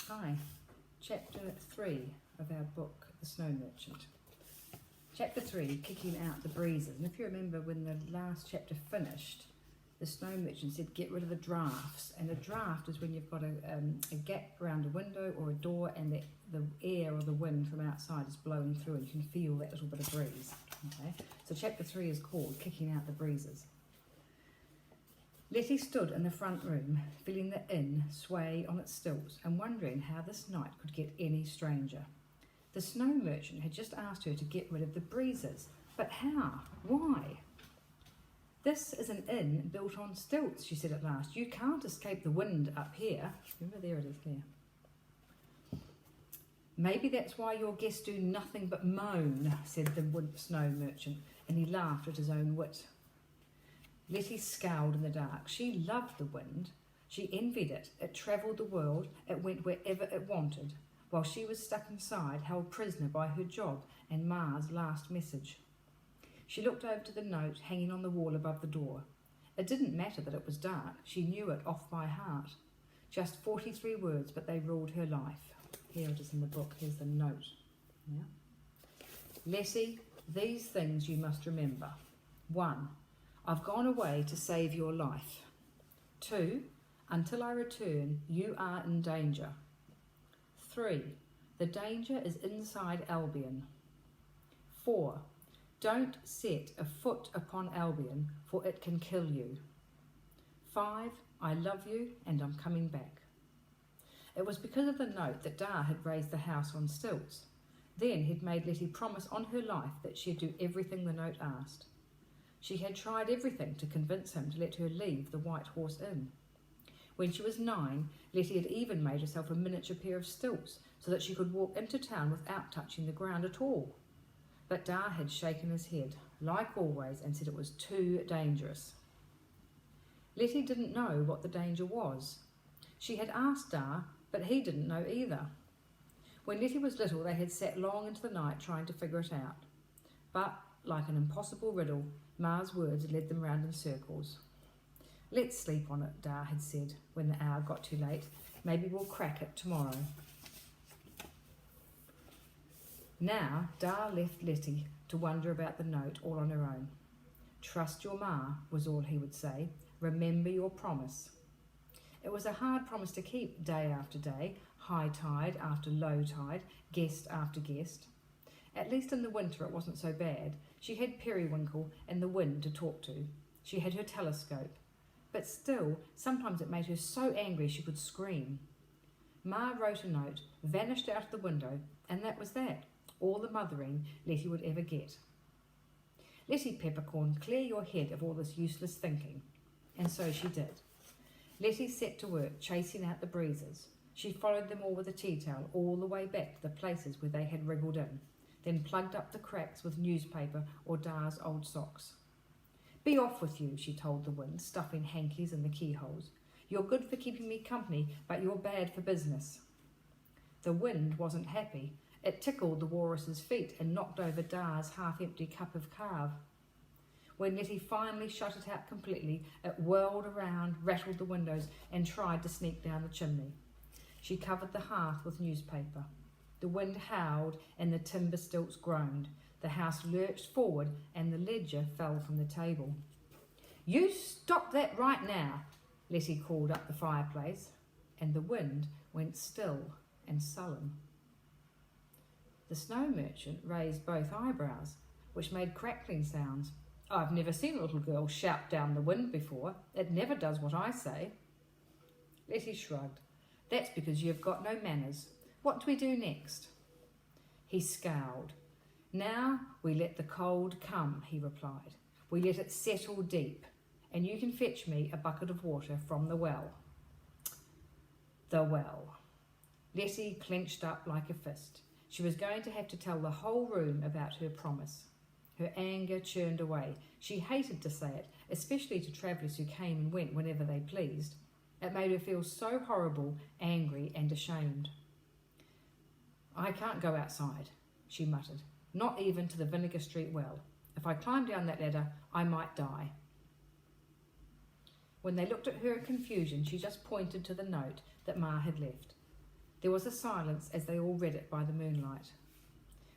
Hi, chapter 3 of our book, The Snow Merchant. Chapter 3, Kicking Out the Breezes. And if you remember when the last chapter finished, the Snow Merchant said get rid of the drafts. And a draft is when you've got a gap around a window or a door and the air or the wind from outside is blowing through and you can feel that little bit of breeze. Okay? So chapter 3 is called Kicking Out the Breezes. Letty stood in the front room, feeling the inn sway on its stilts and wondering how this night could get any stranger. The Snow Merchant had just asked her to get rid of the breezes, but how? Why? This is an inn built on stilts, she said at last. You can't escape the wind up here. Remember, there it is there. Maybe that's why your guests do nothing but moan, said the Snow Merchant, and he laughed at his own wit. Letty scowled in the dark. She loved the wind. She envied it. It travelled the world. It went wherever it wanted, while she was stuck inside, held prisoner by her job and Ma's last message. She looked over to the note hanging on the wall above the door. It didn't matter that it was dark. She knew it off by heart. Just 43 words, but they ruled her life. Here it is in the book. Here's the note. Yeah. Letty, these things you must remember. 1. I've gone away to save your life. 2. Until I return, you are in danger. 3. The danger is inside Albion. 4. Don't set a foot upon Albion, for it can kill you. 5. I love you and I'm coming back. It was because of the note that Dar had raised the house on stilts. Then he'd made Letty promise on her life that she'd do everything the note asked. She had tried everything to convince him to let her leave the White Horse Inn. When she was 9, Letty had even made herself a miniature pair of stilts so that she could walk into town without touching the ground at all. But Dar had shaken his head, like always, and said it was too dangerous. Letty didn't know what the danger was. She had asked Dar, but he didn't know either. When Letty was little, they had sat long into the night trying to figure it out. But, like an impossible riddle, Ma's words led them round in circles. Let's sleep on it, Dar had said when the hour got too late. Maybe we'll crack it tomorrow. Now Dar left Letty to wonder about the note all on her own. Trust your Ma, was all he would say. Remember your promise. It was a hard promise to keep day after day, high tide after low tide, guest after guest. At least in the winter it wasn't so bad. She had Periwinkle and the wind to talk to. She had her telescope. But still, sometimes it made her so angry she could scream. Ma wrote a note, vanished out of the window, and that was that. All the mothering Letty would ever get. Letty Peppercorn, clear your head of all this useless thinking. And so she did. Letty set to work chasing out the breezes. She followed them all with a tea towel all the way back to the places where they had wriggled in, then plugged up the cracks with newspaper or Dar's old socks. Be off with you, she told the wind, stuffing hankies in the keyholes. You're good for keeping me company, but you're bad for business. The wind wasn't happy. It tickled the walrus's feet and knocked over Dar's half-empty cup of carve. When Letty finally shut it out completely, it whirled around, rattled the windows, and tried to sneak down the chimney. She covered the hearth with newspaper. The wind howled and the timber stilts groaned. The house lurched forward and the ledger fell from the table. You stop that right now, Letty called up the fireplace, and the wind went still and sullen. The Snow Merchant raised both eyebrows, which made crackling sounds. I've never seen a little girl shout down the wind before. It never does what I say. Letty shrugged. That's because you've got no manners. What do we do next? He scowled. Now we let the cold come, he replied. We let it settle deep, and you can fetch me a bucket of water from the well. The well. Letty clenched up like a fist. She was going to have to tell the whole room about her promise. Her anger churned away. She hated to say it, especially to travellers who came and went whenever they pleased. It made her feel so horrible, angry and ashamed. I can't go outside, she muttered. Not even to the Vinegar Street well. If I climb down that ladder, I might die. When they looked at her in confusion, she just pointed to the note that Ma had left. There was a silence as they all read it by the moonlight.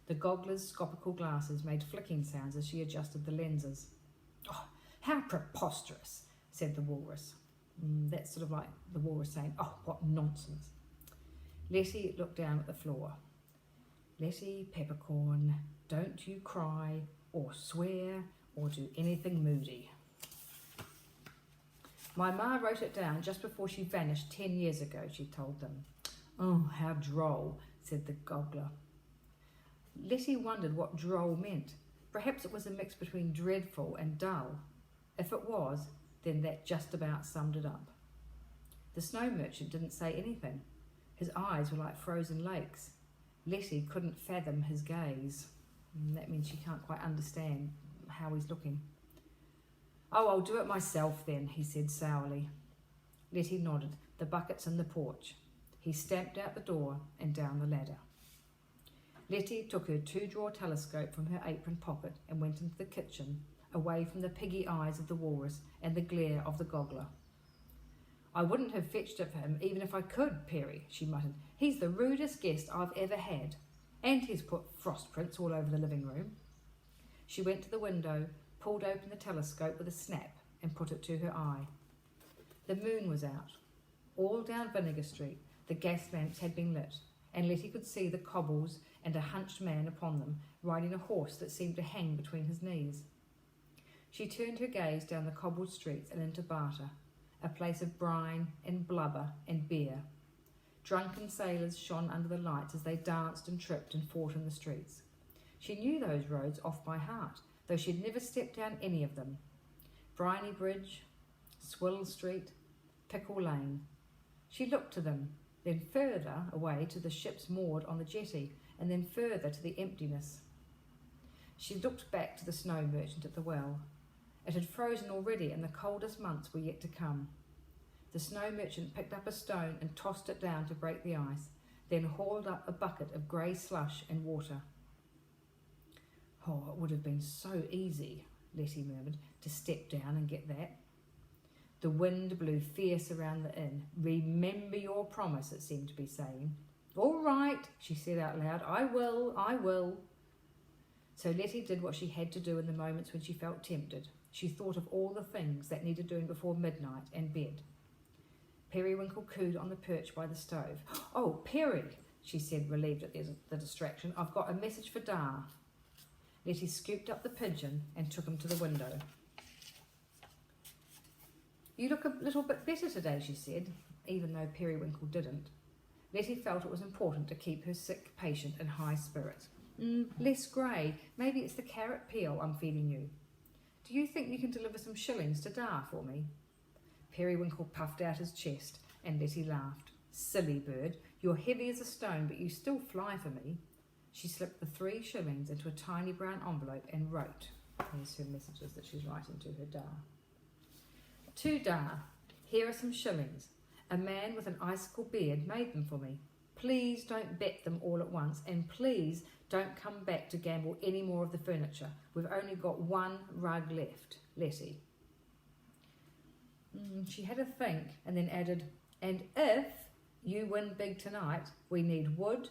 The goggler's scopical glasses made flicking sounds as she adjusted the lenses. "Oh, how preposterous," said the walrus. That's sort of like the walrus saying, "Oh, what nonsense." Letty looked down at the floor. "Letty Peppercorn, don't you cry or swear or do anything moody. My ma wrote it down just before she vanished 10 years ago," she told them. "Oh, how droll," said the gobbler. Letty wondered what droll meant. Perhaps it was a mix between dreadful and dull. If it was, then that just about summed it up. The snow merchant didn't say anything. His eyes were like frozen lakes. Letty couldn't fathom his gaze. That means she can't quite understand how he's looking. "Oh, I'll do it myself then," he said sourly. Letty nodded. The bucket's in the porch. He stamped out the door and down the ladder. Letty took her 2-drawer telescope from her apron pocket and went into the kitchen, away from the piggy eyes of the walrus and the glare of the goggler. "I wouldn't have fetched it for him even if I could, Perry," she muttered. "He's the rudest guest I've ever had, and he's put frost prints all over the living room." She went to the window, pulled open the telescope with a snap and put it to her eye. The moon was out. All down Vinegar Street the gas lamps had been lit, and Letty could see the cobbles and a hunched man upon them, riding a horse that seemed to hang between his knees. She turned her gaze down the cobbled streets and into Barter, a place of brine and blubber and beer. Drunken sailors shone under the lights as they danced and tripped and fought in the streets. She knew those roads off by heart, though she'd never stepped down any of them. Briney Bridge, Swill Street, Pickle Lane. She looked to them, then further away to the ships moored on the jetty, and then further to the emptiness. She looked back to the snow merchant at the well. It had frozen already, and the coldest months were yet to come. The snow merchant picked up a stone and tossed it down to break the ice, then hauled up a bucket of grey slush and water. "Oh, it would have been so easy," Letty murmured, "to step down and get that." The wind blew fierce around the inn. "Remember your promise," it seemed to be saying. "All right," she said out loud. I will. So Letty did what she had to do in the moments when she felt tempted. She thought of all the things that needed doing before midnight and bed. Periwinkle cooed on the perch by the stove. "Oh, Perry," she said, relieved at the distraction. "I've got a message for Dar." Letty scooped up the pigeon and took him to the window. "You look a little bit better today," she said, even though Periwinkle didn't. Letty felt it was important to keep her sick patient in high spirits. "Less grey. Maybe it's the carrot peel I'm feeding you. Do you think you can deliver some shillings to Dar for me?" Periwinkle puffed out his chest, and Letty laughed. "Silly bird, you're heavy as a stone, but you still fly for me." She slipped the 3 shillings into a tiny brown envelope and wrote. Here's her messages that she's writing to her Dar. "To Dar, here are some shillings. A man with an icicle beard made them for me. Please don't bet them all at once, and please don't come back to gamble any more of the furniture. We've only got 1 rug left. Letty." She had a think and then added, "And if you win big tonight, we need wood,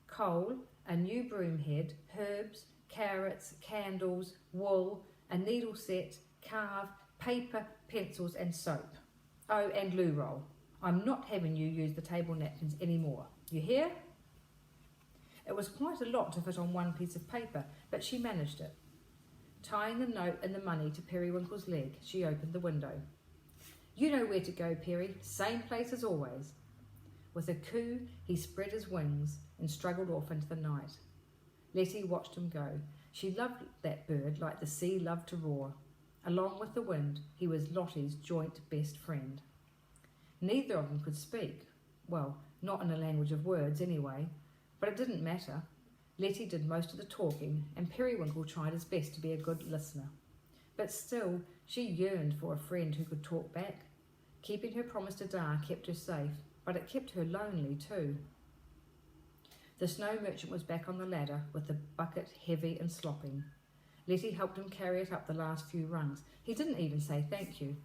coal, a new broom head, herbs, carrots, candles, wool, a needle set, carve, paper, pencils and soap. Oh, and loo roll. I'm not having you use the table napkins anymore. You hear?" It was quite a lot to fit on one piece of paper, but she managed it. Tying the note and the money to Periwinkle's leg, she opened the window. "You know where to go, Perry. Same place as always." With a coo, he spread his wings and struggled off into the night. Letty watched him go. She loved that bird like the sea loved to roar. Along with the wind, he was Lottie's joint best friend. Neither of them could speak. Well, not in a language of words anyway, but it didn't matter. Letty did most of the talking, and Periwinkle tried his best to be a good listener. But still, she yearned for a friend who could talk back. Keeping her promise to Dar kept her safe, but it kept her lonely too. The snow merchant was back on the ladder with the bucket heavy and slopping. Letty helped him carry it up the last few rungs. He didn't even say thank you.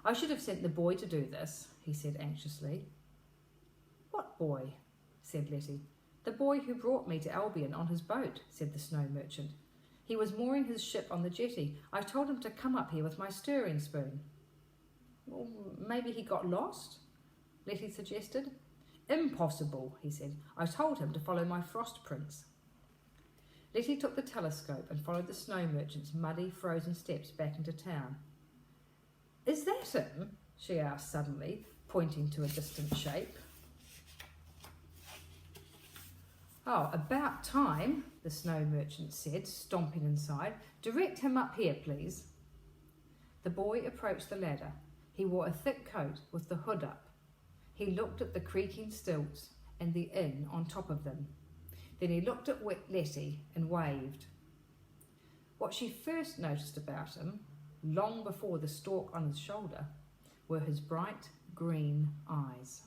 "I should have sent the boy to do this," he said anxiously. "What boy?" said Letty. "The boy who brought me to Albion on his boat," said the snow merchant. "He was mooring his ship on the jetty. I told him to come up here with my stirring spoon." "Well, maybe he got lost," Letty suggested. "Impossible," he said. "I told him to follow my frost prints." Letty took the telescope and followed the snow merchant's muddy, frozen steps back into town. "Is that him?" she asked suddenly, pointing to a distant shape. "Oh, about time," the snow merchant said, stomping inside. "Direct him up here, please." The boy approached the ladder. He wore a thick coat with the hood up. He looked at the creaking stilts and the inn on top of them. Then he looked at Letty and waved. What she first noticed about him, long before the stalk on his shoulder, were his bright green eyes.